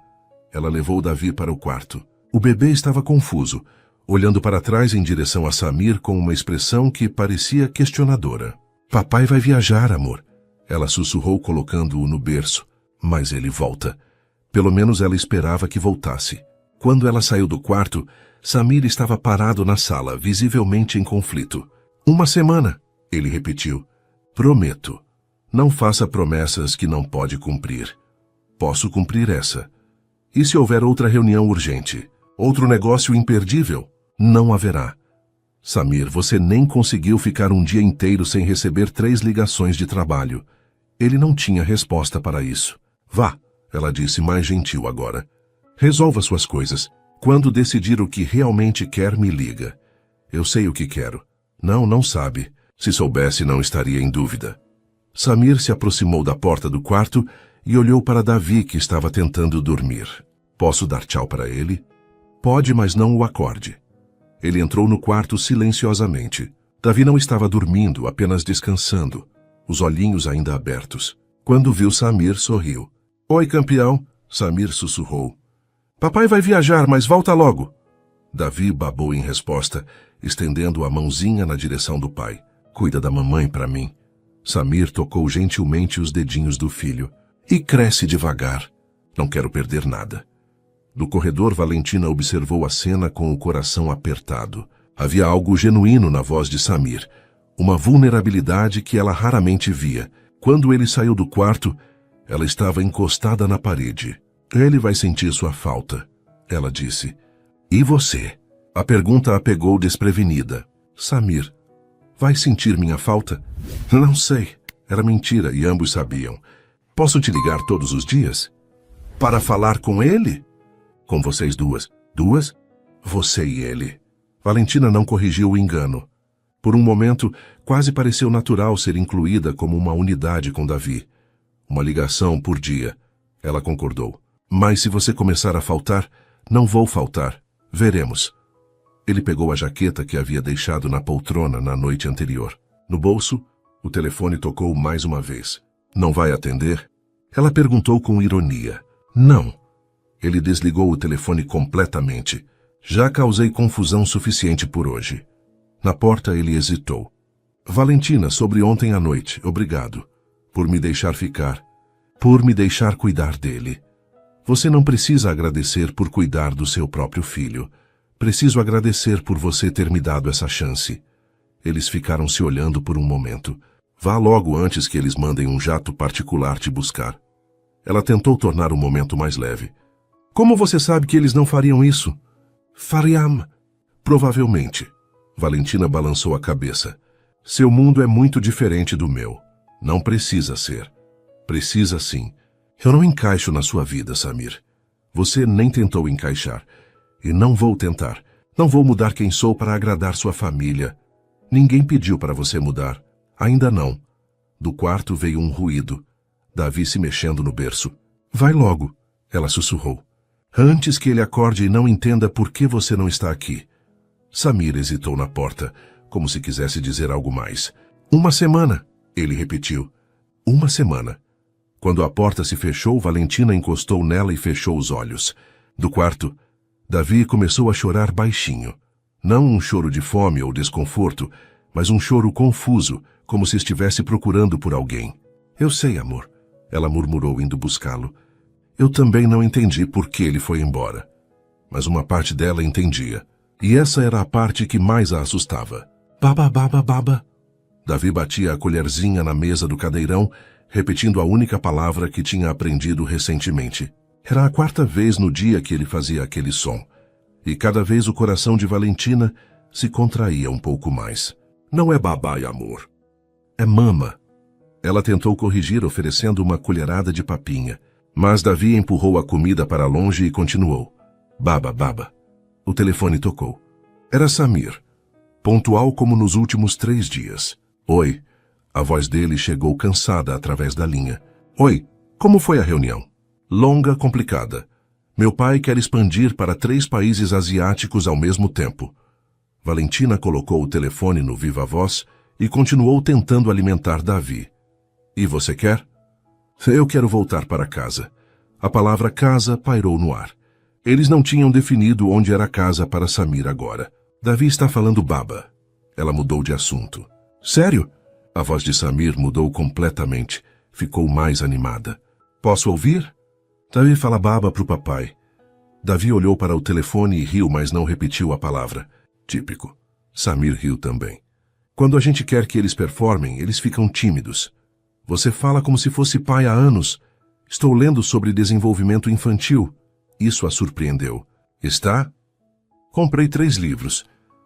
S1: Ela levou Davi para o quarto. O bebê estava confuso, olhando para trás em direção a Samir com uma expressão que parecia questionadora. Papai vai viajar, amor. Ela sussurrou colocando-o no berço. Mas ele volta. Pelo menos ela esperava que voltasse. Quando ela saiu do quarto, Samir estava parado na sala, visivelmente em conflito. Uma semana, ele repetiu. Prometo. Não faça promessas que não pode cumprir. Posso cumprir essa. E se houver outra reunião urgente? Outro negócio imperdível? Não haverá. Samir, você nem conseguiu ficar um dia inteiro sem receber 3 ligações de trabalho. Ele não tinha resposta para isso. Vá, ela disse mais gentil agora. Resolva suas coisas. Quando decidir o que realmente quer, me liga. Eu sei o que quero. Não sabe. Se soubesse, não estaria em dúvida. Samir se aproximou da porta do quarto e olhou para Davi, que estava tentando dormir. Posso dar tchau para ele? Pode, mas não o acorde. Ele entrou no quarto silenciosamente. Davi não estava dormindo, apenas descansando, os olhinhos ainda abertos. Quando viu Samir, sorriu. Oi, campeão, Samir sussurrou. Papai vai viajar, mas volta logo. Davi babou em resposta, estendendo a mãozinha na direção do pai. Cuida da mamãe para mim. Samir tocou gentilmente os dedinhos do filho. E cresce devagar. Não quero perder nada. Do corredor, Valentina observou a cena com o coração apertado. Havia algo genuíno na voz de Samir, uma vulnerabilidade que ela raramente via. Quando ele saiu do quarto, ela estava encostada na parede. Ele vai sentir sua falta, ela disse. E você? A pergunta a pegou desprevenida. Samir, vai sentir minha falta? Não sei. Era mentira e ambos sabiam. Posso te ligar todos os dias? Para falar com ele? Com vocês duas. Duas? Você e ele. Valentina não corrigiu o engano. Por um momento, quase pareceu natural ser incluída como uma unidade com Davi. Uma ligação por dia. Ela concordou. Mas se você começar a faltar, não vou faltar. Veremos. Ele pegou a jaqueta que havia deixado na poltrona na noite anterior. No bolso, o telefone tocou mais uma vez. Não vai atender? Ela perguntou com ironia. Não. Ele desligou o telefone completamente. Já causei confusão suficiente por hoje. Na porta ele hesitou. Valentina, sobre ontem à noite, obrigado. Por me deixar ficar. Por me deixar cuidar dele. Você não precisa agradecer por cuidar do seu próprio filho. Preciso agradecer por você ter me dado essa chance. Eles ficaram se olhando por um momento. Vá logo antes que eles mandem um jato particular te buscar. Ela tentou tornar o momento mais leve. Como você sabe que eles não fariam isso? Fariam. Provavelmente. Valentina balançou a cabeça. Seu mundo é muito diferente do meu. Não precisa ser. Precisa sim. Eu não encaixo na sua vida, Samir. Você nem tentou encaixar. E não vou tentar. Não vou mudar quem sou para agradar sua família. Ninguém pediu para você mudar. Ainda não. Do quarto veio um ruído. Davi se mexendo no berço. Vai logo, ela sussurrou. Antes que ele acorde e não entenda por que você não está aqui. Samir hesitou na porta, como se quisesse dizer algo mais. Uma semana, ele repetiu. Uma semana. Quando a porta se fechou, Valentina encostou nela e fechou os olhos. Do quarto, Davi começou a chorar baixinho. Não um choro de fome ou desconforto, mas um choro confuso, como se estivesse procurando por alguém. Eu sei, amor, ela murmurou indo buscá-lo. Eu também não entendi por que ele foi embora. Mas uma parte dela entendia. E essa era a parte que mais a assustava. Baba, baba, baba. Davi batia a colherzinha na mesa do cadeirão, repetindo a única palavra que tinha aprendido recentemente. Era a 4ª vez no dia que ele fazia aquele som, e cada vez o coração de Valentina se contraía um pouco mais. Não é babá, amor. É mama. Ela tentou corrigir, oferecendo uma colherada de papinha, mas Davi empurrou a comida para longe e continuou. Baba, baba. O telefone tocou. Era Samir, pontual como nos últimos 3 dias. Oi. A voz dele chegou cansada através da linha. Oi, como foi a reunião? Longa, complicada. Meu pai quer expandir para 3 países asiáticos ao mesmo tempo. Valentina colocou o telefone no viva-voz e continuou tentando alimentar Davi. E você quer? Eu quero voltar para casa. A palavra casa pairou no ar. Eles não tinham definido onde era a casa para Samir agora. Davi está falando baba. Ela mudou de assunto. Sério? A voz de Samir mudou completamente. Ficou mais animada. Posso ouvir? Davi fala baba para o papai. Davi olhou para o telefone e riu, mas não repetiu a palavra. Típico. Samir riu também. Quando a gente quer que eles performem, eles ficam tímidos. Você fala como se fosse pai há anos. Estou lendo sobre desenvolvimento infantil. Isso a surpreendeu. Está? Comprei 3 livros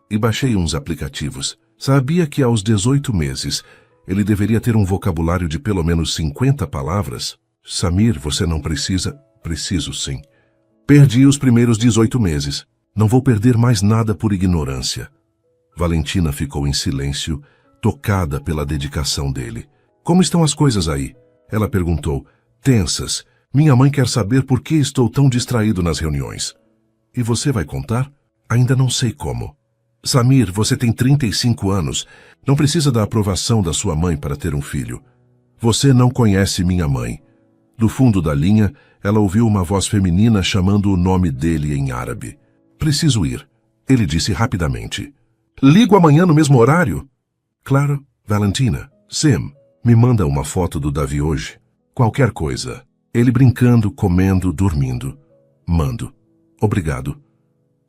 S1: e baixei uns aplicativos. Sabia que aos 18 meses ele deveria ter um vocabulário de pelo menos 50 palavras? Samir, você não precisa... Preciso sim. Perdi os primeiros 18 meses. Não vou perder mais nada por ignorância. Valentina ficou em silêncio, tocada pela dedicação dele. Como estão as coisas aí? Ela perguntou. Tensas. Minha mãe quer saber por que estou tão distraído nas reuniões. E você vai contar? Ainda não sei como. Samir, você tem 35 anos. Não precisa da aprovação da sua mãe para ter um filho. Você não conhece minha mãe. Do fundo da linha, ela ouviu uma voz feminina chamando o nome dele em árabe. Preciso ir. Ele disse rapidamente. Ligo amanhã no mesmo horário? Claro, Valentina. Sim, me manda uma foto do Davi hoje. Qualquer coisa. Ele brincando, comendo, dormindo. Mando. Obrigado.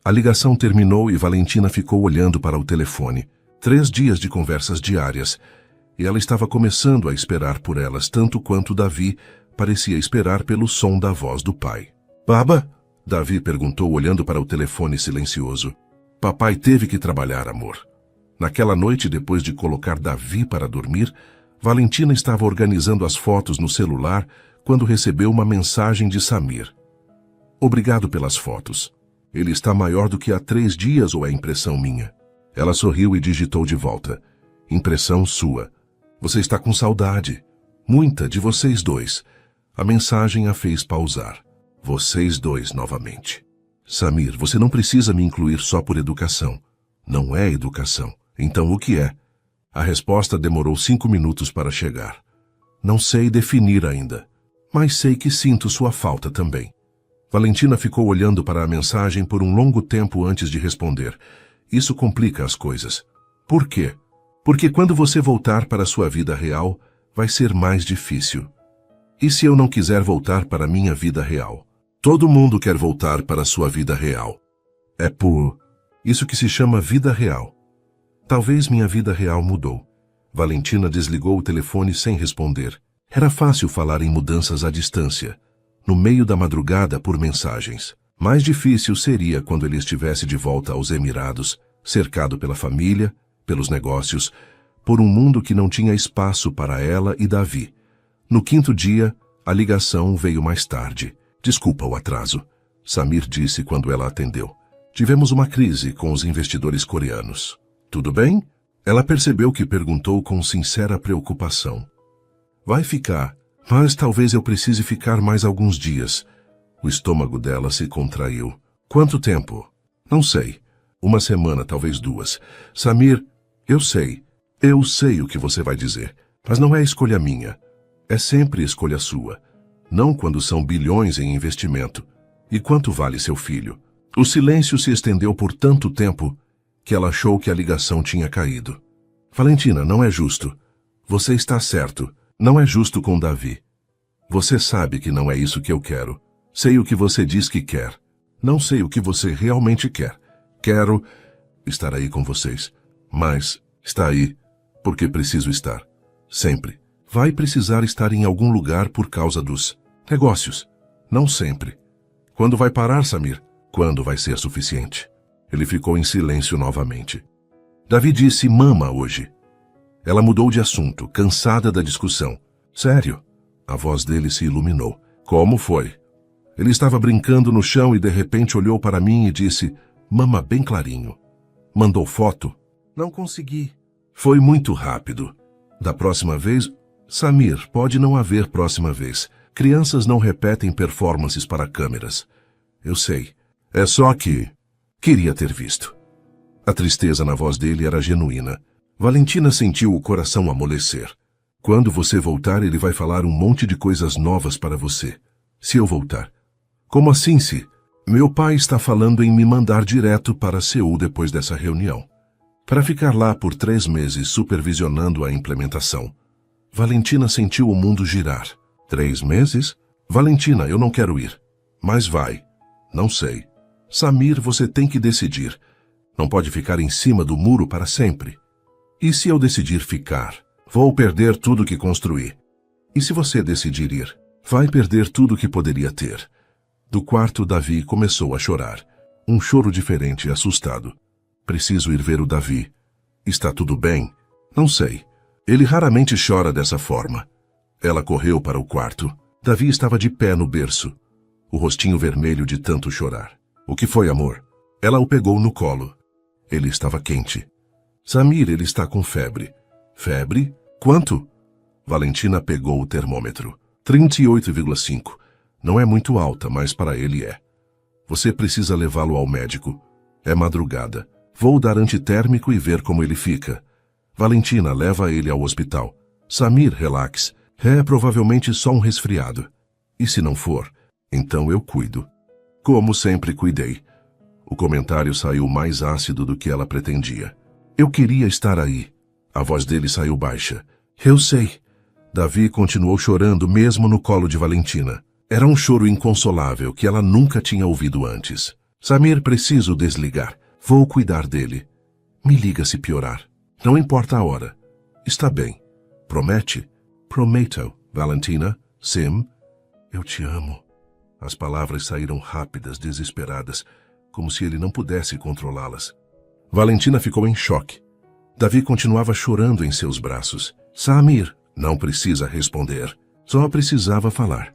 S1: A ligação terminou e Valentina ficou olhando para o telefone. 3 dias de conversas diárias. E ela estava começando a esperar por elas tanto quanto Davi parecia esperar pelo som da voz do pai. Baba? Davi perguntou olhando para o telefone silencioso. Papai teve que trabalhar, amor. Naquela noite, depois de colocar Davi para dormir, Valentina estava organizando as fotos no celular quando recebeu uma mensagem de Samir. Obrigado pelas fotos. Ele está maior do que há 3 dias ou é impressão minha? Ela sorriu e digitou de volta. Impressão sua. Você está com saudade. Muita de vocês dois. A mensagem a fez pausar. Vocês dois novamente. Samir, você não precisa me incluir só por educação. Não é educação. Então o que é? A resposta demorou 5 minutos para chegar. Não sei definir ainda, mas sei que sinto sua falta também. Valentina ficou olhando para a mensagem por um longo tempo antes de responder. Isso complica as coisas. Por quê? Porque quando você voltar para a sua vida real, vai ser mais difícil. E se eu não quiser voltar para a minha vida real? Todo mundo quer voltar para a sua vida real. É por isso que se chama vida real. Talvez minha vida real mudou. Valentina desligou o telefone sem responder. Era fácil falar em mudanças à distância, no meio da madrugada por mensagens. Mais difícil seria quando ele estivesse de volta aos Emirados, cercado pela família, pelos negócios, por um mundo que não tinha espaço para ela e Davi. No 5º dia, a ligação veio mais tarde. Desculpa o atraso, Samir disse quando ela atendeu. Tivemos uma crise com os investidores coreanos. Tudo bem? Ela percebeu que perguntou com sincera preocupação. Vai ficar, mas talvez eu precise ficar mais alguns dias. O estômago dela se contraiu. Quanto tempo? Não sei. 1 semana, talvez 2. Samir, eu sei o que você vai dizer, mas não é escolha minha. É sempre escolha sua. Não quando são bilhões em investimento. E quanto vale seu filho? O silêncio se estendeu por tanto tempo que ela achou que a ligação tinha caído. Valentina, não é justo. Você está certo. Não é justo com Davi. Você sabe que não é isso que eu quero. Sei o que você diz que quer. Não sei o que você realmente quer. Quero estar aí com vocês. Mas está aí. Porque preciso estar. Sempre. Vai precisar estar em algum lugar por causa dos negócios. Não sempre. Quando vai parar, Samir? Quando vai ser suficiente? Ele ficou em silêncio novamente. Davi disse mama hoje. Ela mudou de assunto, cansada da discussão. Sério? A voz dele se iluminou. Como foi? Ele estava brincando no chão e de repente olhou para mim e disse, mama bem clarinho. Mandou foto? Não consegui. Foi muito rápido. Da próxima vez... Samir, pode não haver próxima vez. Crianças não repetem performances para câmeras. Eu sei. É só que... Queria ter visto. A tristeza na voz dele era genuína. Valentina sentiu o coração amolecer. Quando você voltar, ele vai falar um monte de coisas novas para você. Se eu voltar. Como assim, se? Meu pai está falando em me mandar direto para Seul depois dessa reunião. Para ficar lá por 3 meses supervisionando a implementação. Valentina sentiu o mundo girar. 3 meses? Valentina, eu não quero ir. Mas vai. Não sei. Samir, você tem que decidir. Não pode ficar em cima do muro para sempre. E se eu decidir ficar? Vou perder tudo que construí. E se você decidir ir? Vai perder tudo que poderia ter. Do quarto, Davi começou a chorar. Um choro diferente e assustado. Preciso ir ver o Davi. Está tudo bem? Não sei. Ele raramente chora dessa forma. Ela correu para o quarto. Davi estava de pé no berço. O rostinho vermelho de tanto chorar. O que foi, amor? Ela o pegou no colo. Ele estava quente. Samir, ele está com febre. Febre? Quanto? Valentina pegou o termômetro. 38,5. Não é muito alta, mas para ele é. Você precisa levá-lo ao médico. É madrugada. Vou dar antitérmico e ver como ele fica. Valentina, leva ele ao hospital. Samir, relaxe. É provavelmente só um resfriado. E se não for, então eu cuido. Como sempre cuidei. O comentário saiu mais ácido do que ela pretendia. Eu queria estar aí. A voz dele saiu baixa. Eu sei. Davi continuou chorando mesmo no colo de Valentina. Era um choro inconsolável que ela nunca tinha ouvido antes. Samir, preciso desligar. Vou cuidar dele. Me liga se piorar. Não importa a hora. Está bem. Promete? Prometo, Valentina. Sim. Eu te amo. As palavras saíram rápidas, desesperadas, como se ele não pudesse controlá-las. Valentina ficou em choque. Davi continuava chorando em seus braços. Samir, não precisa responder. Só precisava falar.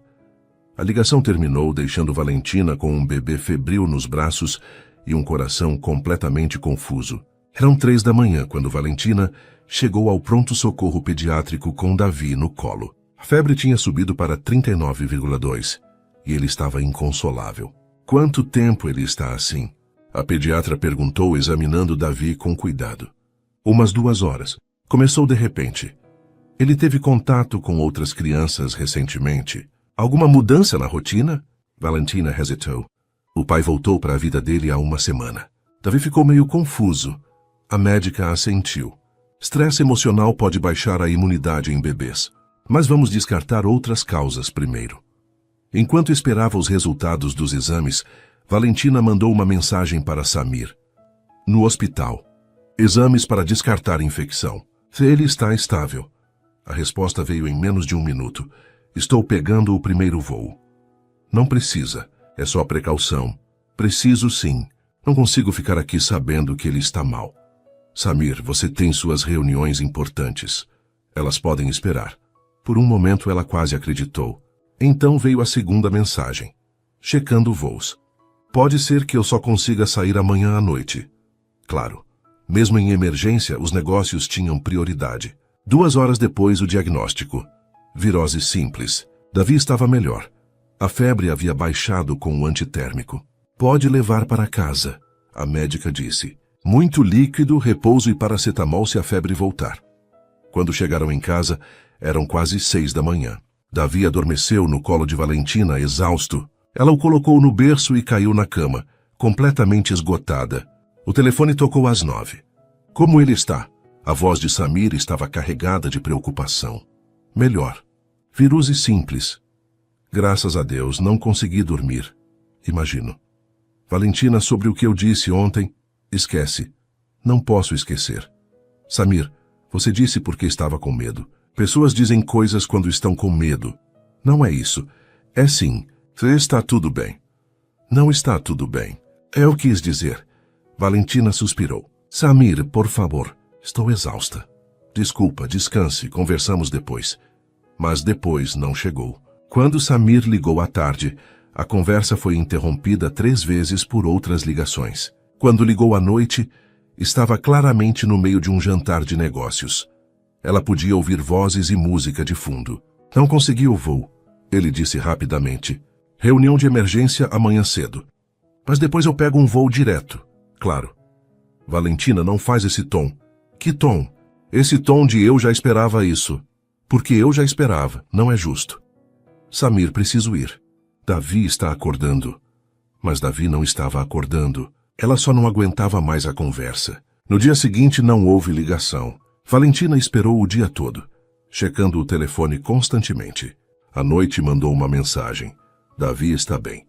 S1: A ligação terminou, deixando Valentina com um bebê febril nos braços e um coração completamente confuso. Eram 3 da manhã quando Valentina chegou ao pronto-socorro pediátrico com Davi no colo. A febre tinha subido para 39,2 e ele estava inconsolável. Quanto tempo ele está assim? A pediatra perguntou, examinando Davi com cuidado. Umas 2 horas. Começou de repente. Ele teve contato com outras crianças recentemente. Alguma mudança na rotina? Valentina hesitou. O pai voltou para a vida dele há 1 semana. Davi ficou meio confuso. A médica assentiu. Estresse emocional pode baixar a imunidade em bebês. Mas vamos descartar outras causas primeiro. Enquanto esperava os resultados dos exames, Valentina mandou uma mensagem para Samir. No hospital. Exames para descartar infecção. Ele está estável. A resposta veio em menos de 1 minuto. Estou pegando o primeiro voo. Não precisa. É só precaução. Preciso sim. Não consigo ficar aqui sabendo que ele está mal. Samir, você tem suas reuniões importantes. Elas podem esperar. Por um momento ela quase acreditou. Então veio a segunda mensagem. Checando voos. Pode ser que eu só consiga sair amanhã à noite. Claro. Mesmo em emergência, os negócios tinham prioridade. 2 horas depois, o diagnóstico. Virose simples. Davi estava melhor. A febre havia baixado com o antitérmico. Pode levar para casa, a médica disse. Muito líquido, repouso e paracetamol se a febre voltar. Quando chegaram em casa, eram quase 6 da manhã. Davi adormeceu no colo de Valentina, exausto. Ela o colocou no berço e caiu na cama, completamente esgotada. O telefone tocou às 9. Como ele está? A voz de Samir estava carregada de preocupação. Melhor. Virose simples. Graças a Deus, não consegui dormir. Imagino. Valentina, sobre o que eu disse ontem, esquece. Não posso esquecer. Samir, Você disse porque estava com medo. Pessoas dizem coisas quando estão com medo. Não é isso. É sim. Está tudo bem. Não está tudo bem. Eu quis dizer. Valentina suspirou. Samir, por favor. Estou exausta. Desculpa, descanse, conversamos depois. Mas depois não chegou. Quando Samir ligou à tarde, a conversa foi interrompida 3 vezes por outras ligações. Quando ligou à noite, estava claramente no meio de um jantar de negócios. Ela podia ouvir vozes e música de fundo. Não consegui o voo, ele disse rapidamente. Reunião de emergência amanhã cedo. Mas depois eu pego um voo direto. Claro. Valentina, não faz esse tom. Que tom? Esse tom de eu já esperava isso. Porque eu já esperava, não é justo. Samir, preciso ir. Davi está acordando. Mas Davi não estava acordando. Ela só não aguentava mais a conversa. No dia seguinte não houve ligação. Valentina esperou o dia todo, checando o telefone constantemente. À noite mandou uma mensagem. Davi está bem.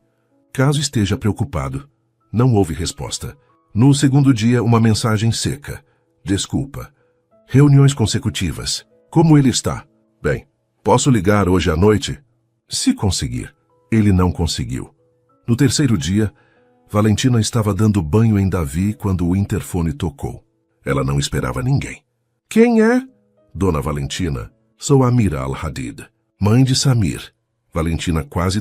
S1: Caso esteja preocupado. Não houve resposta. No segundo dia, uma mensagem seca. Desculpa. Reuniões consecutivas. Como ele está? Bem, posso ligar hoje à noite? Se conseguir. Ele não conseguiu. No terceiro dia, Valentina estava dando banho em Davi quando o interfone tocou. Ela não esperava ninguém. Quem é? Dona Valentina. Sou Amira Al-Hadid, mãe de Samir. Valentina quase